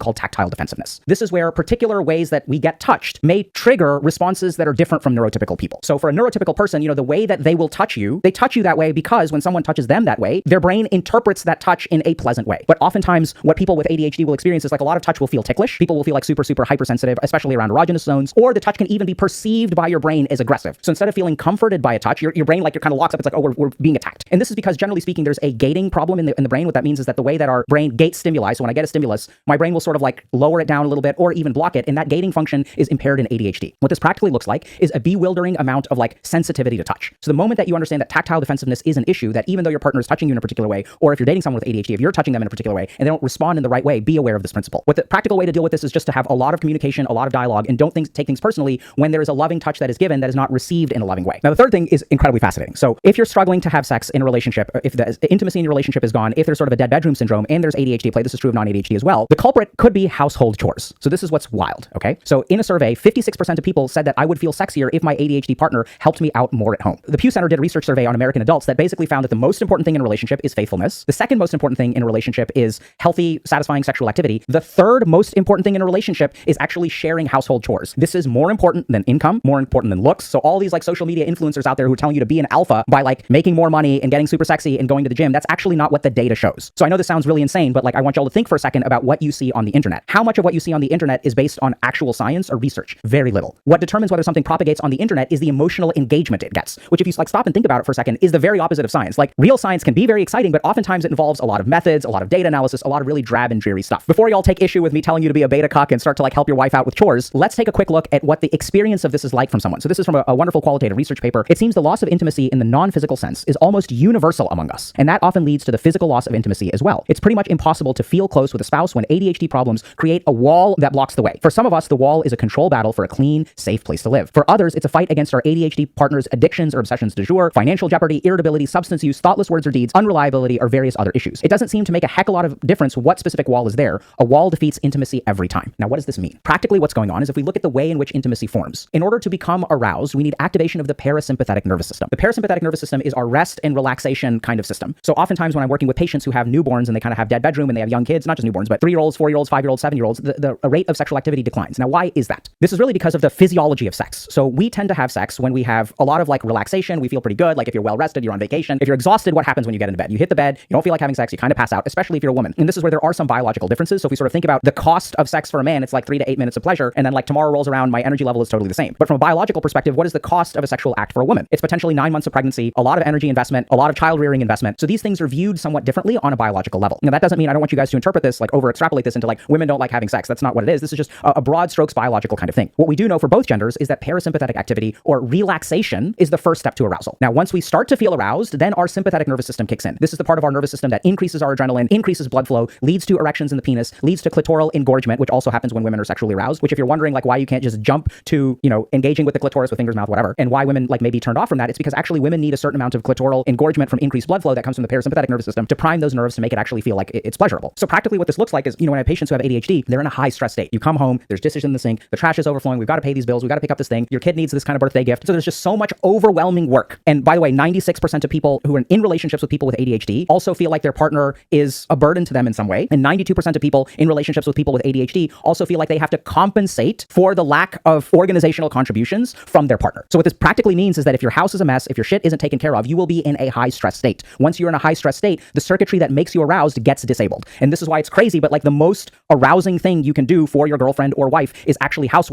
called tactile defensiveness. This is where particular ways that we get touched may trigger responses that are different from neurotypical people. So for a neurotypical person, the way that they will touch you, they touch you that way because when someone touches them that way, their brain interprets that touch in a pleasant way. But oftentimes what people with ADHD will experience is like a lot of touch will feel ticklish. People will feel like super hypersensitive, especially around erogenous zones, or the touch can even be perceived by your brain as aggressive. So instead of feeling comforted by a touch, your brain like you're kind of locks up. It's like, oh, we're being attacked. And this is because generally speaking, there's a gating problem in the brain. What that means is that the way that our brain gates stimuli, so when I get a stimulus, my brain will sort of like lower it down a little bit or even block it. And that gating function is impaired in ADHD. What this practically looks like is a bewildering amount of like sensitivity to touch. So the moment that you understand that tactile defensiveness is an issue, that even though your partner is touching you in a particular way, or if you're dating someone with ADHD, if you're touching them in a particular way and they don't respond in the right way, be aware of this principle. What the practical way to deal with this is just to have a lot of communication, a lot of dialogue, and don't take things personally when there is a loving touch that is given that is not received in a loving way. Now, the third thing is incredibly fascinating. So if you're struggling to have sex in a relationship, if the intimacy in your relationship is gone, if there's sort of a dead bedroom syndrome and there's ADHD at play, this is true of non-ADHD as well, the culprit could be household chores. So this is what's wild, okay? So in a survey, 56% of people said that I would feel sexier if my ADHD partner helped me out more at home. The Pew Center did a research survey on American adults that basically found that the most important thing in a relationship is faithfulness. The second most important thing in a relationship is healthy, satisfying sexual activity. The third most important thing in a relationship is actually sharing household chores. This is more important than income, more important than looks. So all these like social media influencers out there who are telling you to be an alpha by like making more money and getting super sexy and going to the gym, that's actually not what the data shows. So I know this sounds really insane, but like I want y'all to think for a second about what you see on the internet. How much of what you see on the internet is based on actual science or research? Very little. What determines whether something propagates on the internet is the emotional engagement it gets, which if you like stop and think about it for a second is the very opposite of science. Like real science can be very exciting, but oftentimes it involves a lot of methods, a lot of data analysis, a lot of really drab and dreary stuff. Before y'all take issue with me telling you to be a beta cuck and start to like help your wife out with chores, let's take a quick look at what the experience of this is like from someone. So this is from a wonderful qualitative research paper. It seems the loss of intimacy in the non-physical sense is almost universal among us, and that often leads to the physical loss of intimacy as well. It's pretty much impossible to feel close with a spouse when ADHD problems create a wall that blocks the way. For some of us, the wall is a control battle for a clean, safe place to live. For others, it's a fight against our ADHD partner's addictions or obsessions du jour, financial jeopardy, irritability, substance use, thoughtless words or deeds, unreliability, or various other issues. It doesn't seem to make a heck of a lot of difference what specific wall is there. A wall defeats intimacy every time. Now, what does this mean? Practically what's going on is if we look at the way in which intimacy forms, in order to become aroused, we need activation of the parasympathetic nervous system. The parasympathetic nervous system is our rest and relaxation kind of system. So oftentimes when I'm working with patients who have newborns and they kind of have dead bedroom and they have young kids, not just newborns, but 3-year-olds, 4-year-olds, 5-year-olds, 7-year-olds, the rate of sexual activity declines. Now, why is that? This is really because of the physiology of sex. So we tend to have sex when we have a lot of like relaxation. We feel pretty good. Like if you're well rested, you're on vacation. If you're exhausted, what happens when you get into bed? You hit the bed, you don't feel like having sex, you kind of pass out, especially if you're a woman. And this is where there are some biological differences. So if we sort of think about the cost of sex for a man, it's like 3 to 8 minutes of pleasure. And then like tomorrow rolls around, my energy level is totally the same. But from a biological perspective, what is the cost of a sexual act for a woman? It's potentially 9 months of pregnancy, a lot of energy investment, a lot of child rearing investment. So these things are viewed somewhat differently on a biological level. Now that doesn't mean I don't want you guys to interpret this, like over extrapolate this into like women don't like having sex. That's not what it is. This is just a broad strokes biological kind of thing. What we do know for both genders is that parasympathetic activity or relaxation is the first step to arousal. Now, once we start to feel aroused, then our sympathetic nervous system kicks in. This is the part of our nervous system that increases our adrenaline, increases blood flow, leads to erections in the penis, leads to clitoral engorgement, which also happens when women are sexually aroused, which if you're wondering like why you can't just jump to, engaging with the clitoris with fingers, mouth, whatever, and why women like may be turned off from that, it's because actually women need a certain amount of clitoral engorgement from increased blood flow that comes from the parasympathetic nervous system to prime those nerves to make it actually feel like it's pleasurable. So practically what this looks like is, when I have patients who have ADHD, they're in a high stress state. You come home, there's dishes in the sink, the trash is overflowing, we've got to pay these bills, we've got to pick up this thing, your kid needs this kind of birthday gift. So there's just so much overwhelming work. And by the way, 96% of people who are in relationships with people with ADHD also feel like their partner is a burden to them in some way. And 92% of people in relationships with people with ADHD also feel like they have to compensate for the lack of organizational contributions from their partner. So what this practically means is that if your house is a mess, if your shit isn't taken care of, you will be in a high stress state. Once you're in a high stress state, the circuitry that makes you aroused gets disabled. And this is why it's crazy, but like the most arousing thing you can do for your girlfriend or wife is actually housework.